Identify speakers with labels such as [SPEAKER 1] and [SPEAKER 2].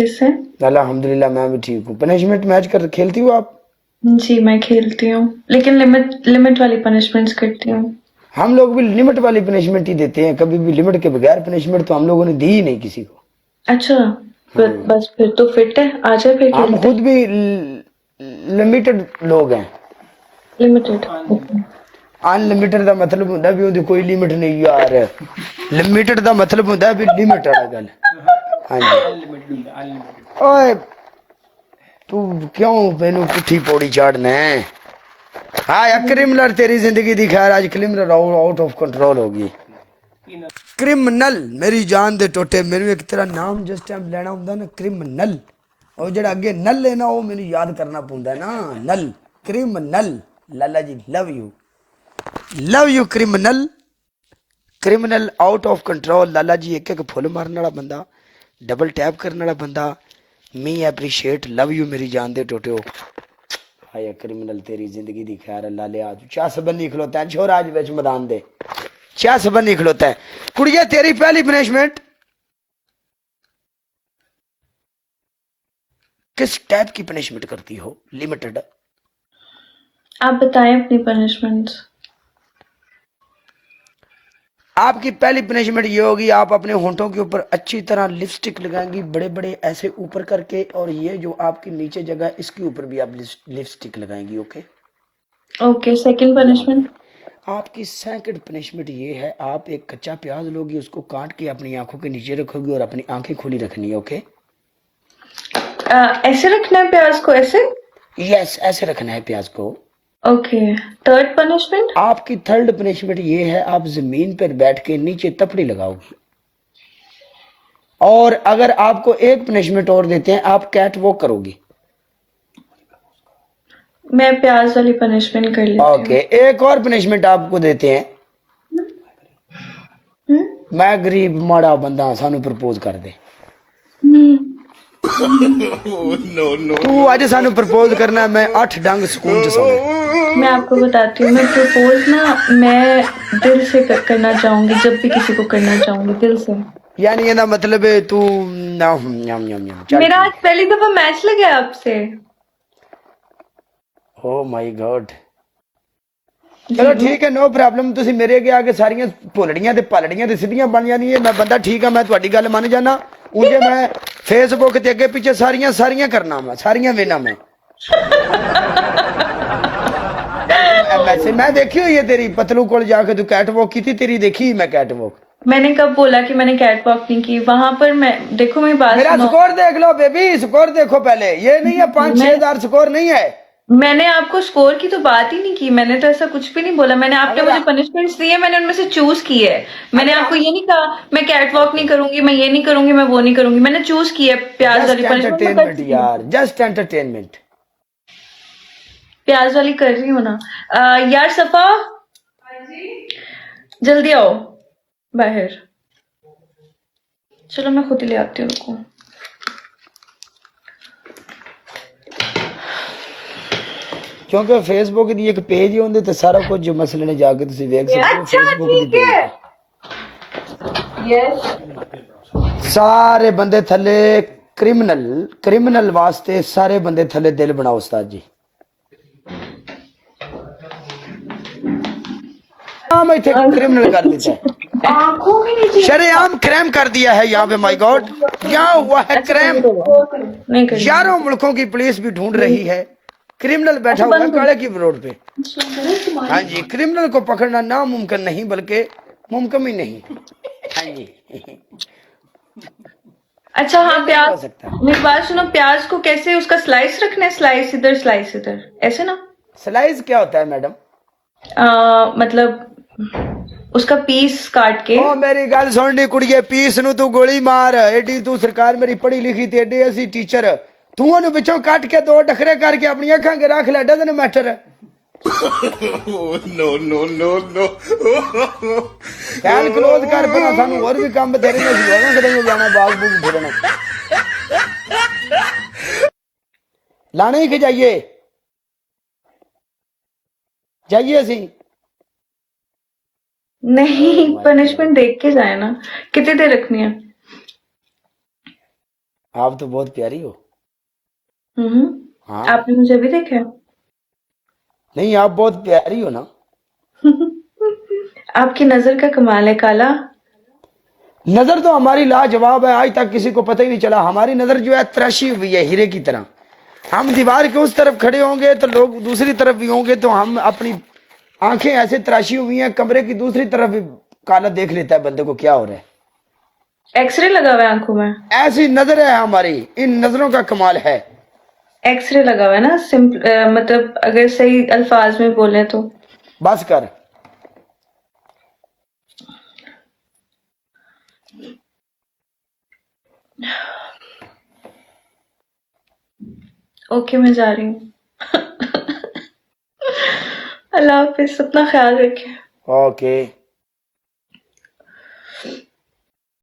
[SPEAKER 1] कैसे?
[SPEAKER 2] अल्हम्दुलिल्लाह मैं भी ठीक हूँ। पनिशमेंट मैच कर खेलती हो आप?
[SPEAKER 1] जी मैं खेलती हूँ, लेकिन लिमिट लिमिट वाली पनिशमेंट्स करती हूँ।
[SPEAKER 2] हम लोग भी लिमिट वाली पनिशमेंट ही देते हैं, कभी भी लिमिट के बगैर पनिशमेंट तो हम लोगों ने दी ही नहीं किसी को।
[SPEAKER 1] अच्छा, बस फिर तो फिट है, आ जाए फिर
[SPEAKER 2] हम
[SPEAKER 1] खेलते
[SPEAKER 2] खुद भी लिमिटेड लोग हैं।
[SPEAKER 1] लिमिटेड।
[SPEAKER 2] अनलिमिटेड का मतलब होता भी ਉਹਦੀ कोई लिमिट नहीं यार। लिमिटेड का मतलब होता भी लिमिट वाला गल। हाँ जी ओए तू क्यों मैनू पुठी पौड़ी चाड़ना है? हाँ यार क्रिमिनल तेरी जिंदगी दी खैर आज क्रिमिनल आउट ऑफ कंट्रोल होगी। क्रिमिनल मेरी जान दे टोटे मेनू एक तेरा नाम जिस टाइम लेना होंदा ना क्रिमिनल और जेड़ा अगे नल है ना वो मैनू याद करना पौंदा ना नल criminal. Lala ji love you criminal criminal out of control. Lala ji एक एक फुल मारने वाला बंदा डबल टैप करने वाला बंदा मी एप्रीशिएट लव यू मेरी जान दे टोटे हो। हाय क्रिमिनल तेरी जिंदगी दी खैर अल्लाह ले आज चस बन्नी खलोता है छोरा आज विच मैदान दे चस बन्नी खलोता है। कुड़िया तेरी पहली पनिशमेंट किस टाइप की पनिशमेंट करती हो? लिमिटेड।
[SPEAKER 1] आप बताएं अपनी पनिशमेंट्स।
[SPEAKER 2] आपकी पहली पनिशमेंट ये होगी आप अपने होंठों के ऊपर अच्छी तरह लिपस्टिक लगाएंगी बड़े बड़े ऐसे ऊपर करके और ये जो आपकी नीचे जगह है इसके ऊपर भी आप लिपस्टिक लगाएंगी। Okay
[SPEAKER 1] okay, second punishment.
[SPEAKER 2] आपकी सेकंड पनिशमेंट ये है आप एक कच्चा प्याज लोगी उसको काट के अपनी आंखों के नीचे रखोगी और अपनी आंखें खुली रखनी है। ओके
[SPEAKER 1] ऐसे रखना है प्याज को? ऐसे?
[SPEAKER 2] यस ऐसे रखना है प्याज को।
[SPEAKER 1] Okay, third punishment.
[SPEAKER 2] आपकी थर्ड पनिशमेंट ये है आप जमीन पर बैठ के नीचे तपड़ी लगाओगी और अगर आपको एक पनिशमेंट और देते हैं आप कैट वॉक करोगी।
[SPEAKER 1] मैं प्याज वाली पनिशमेंट कर लेती हूँ।
[SPEAKER 2] ओके एक और पनिशमेंट आपको देते हैं। मैं गरीब माड़ा बंदा सानू प्रपोज कर दे। तू आज सानू प्रपोज करना मैं 8 डंग सुकून च सोना।
[SPEAKER 1] मैं आपको बताती हूँ, मैं प्रपोज ना मैं दिल से करना चाहूंगी, जब भी किसी को करना चाहूंगी दिल से।
[SPEAKER 2] यानी ये मतलब है तू
[SPEAKER 1] मेरा आज पहली दफा मैच लगा आपसे।
[SPEAKER 2] ओ माय गॉड चलो ठीक है नो प्रॉब्लम ਤੁਸੀਂ ਮੇਰੇ ਅੱਗੇ ਆ ਕੇ ਸਾਰੀਆਂ ਭੁੱਲੜੀਆਂ ਤੇ ਪਲੜੀਆਂ ਤੇ ਸਿੱਧੀਆਂ ਬਣ ਜਾਂਦੀਆਂ ਮੈਂ ਬੰਦਾ ਠੀਕ ਆ ਮੈਂ ਤੁਹਾਡੀ ਗੱਲ ਮੰਨ ਜਾਣਾ ਉਂਝੇ ਮੈਂ ਫੇਸਬੁੱਕ ਤੇ ਅੱਗੇ ਪਿੱਛੇ ਸਾਰੀਆਂ ਕਰਨਾ ਮੈਂ ਸਾਰੀਆਂ ਵੇਨਾ मैं वैसे मैं देखी हुई है तेरी पतलू कोल जाके तू कैट वॉक की थी तेरी देखी मैं कैट वॉक।
[SPEAKER 1] मैंने कब बोला कि मैंने कैट वॉक नहीं की? वहां पर मैं देखो मेरी बात
[SPEAKER 2] मेरा स्कोर देख लो बेबी स्कोर देखो पहले ये नहीं है 5-6 हजार स्कोर नहीं है।
[SPEAKER 1] मैंने आपको स्कोर की तो बात ही नहीं की, मैंने तो ऐसा कुछ भी नहीं बोला। मैंने आपने मुझे पनिशमेंट्स दी है, मैंने उनमें से चूज की है। मैंने आपको ये नहीं कहा मैं कैट वॉक नहीं करूंगी, मैं ये नहीं करूंगी, मैं वो नहीं करूंगी। मैंने चूज की है प्याज वाली
[SPEAKER 2] पनिशमेंट यार जस्ट एंटरटेनमेंट
[SPEAKER 1] प्याज वाली कर रही हूँ ना। यार सफा जल्दी आओ बाहर। चलो मैं खुद ही ले आती हूँ, रुको।
[SPEAKER 2] क्योंकि फेसबुक दी एक पेज ही होंदे ते सारा कुछ जो मसले ने जाके तुसी देख सकते हो फेसबुक दी पेज यस सारे बंदे थले क्रिमिनल वास्ते सारे बंदे थले दिल बनाओ उस्ताद जी। हम इथे क्रिमिनल कर देते हैं शरेआम क्राइम कर दिया है यहाँ पे माय गॉड यहाँ हुआ है क्राइम। यारों मुल्कों की पुलिस भी ढूंढ रही है क्रिमिनल बैठा हुआ है काले की रोड पे। हाँ जी क्रिमिनल को पकड़ना नामुमकिन नहीं बल्कि मुमकिन ही नहीं। हाँ जी
[SPEAKER 1] अच्छा हाँ प्याज मेरी बात सुनो, प्याज को कैसे उसका स्लाइस रखना है? स्लाइस इधर ऐसे ना।
[SPEAKER 2] स्लाइस क्या होता है मैडम?
[SPEAKER 1] मतलब उसका पीस काट के।
[SPEAKER 2] ओ मेरी गल सुननी कुड़िए पीस नु तू गोली मार एडी तू सरकार मेरी पढ़ी लिखी ते एडी ऐसी टीचर तू ओनु विचों काट के 2 टखरे करके अपनी अखां के रख ले डजन मैटर। नो कैल क्लोज कर पना सानू और भी काम बतेरे ने होगा कदे जाना बाग बुग फिरना लाने ही के जाइए असी
[SPEAKER 1] नहीं पनिशमेंट देख के जाए ना, कितनी देर रखनी है?
[SPEAKER 2] आप तो बहुत प्यारी हो। हाँ
[SPEAKER 1] आपने मुझे अभी देखा है?
[SPEAKER 2] नहीं, आप बहुत प्यारी हो ना।
[SPEAKER 1] आपकी नजर का कमाल है काला।
[SPEAKER 2] नजर तो हमारी लाजवाब है, आज तक किसी को पता ही नहीं चला। हमारी नजर जो है तराशी हुई है हीरे की तरह। हम दीवार के उस तरफ खड़े होंगे तो लोग दूसरी तरफ भी होंगे, तो हम अपनी आंखें ऐसे तराशी हुई हैं, कमरे की दूसरी तरफ भी काला देख लेता है बंदे को क्या हो रहा है।
[SPEAKER 1] एक्सरे लगा हुआ है आंखों में।
[SPEAKER 2] ऐसी नजर है हमारी, इन नजरों का कमाल है।
[SPEAKER 1] एक्सरे लगा हुआ है ना, मतलब अगर सही अल्फाज में बोले तो।
[SPEAKER 2] बस कर।
[SPEAKER 1] ओके मैं जा रही हूँ। अल्लाह हाफिज, अपना ख्याल रखें।
[SPEAKER 2] ओके।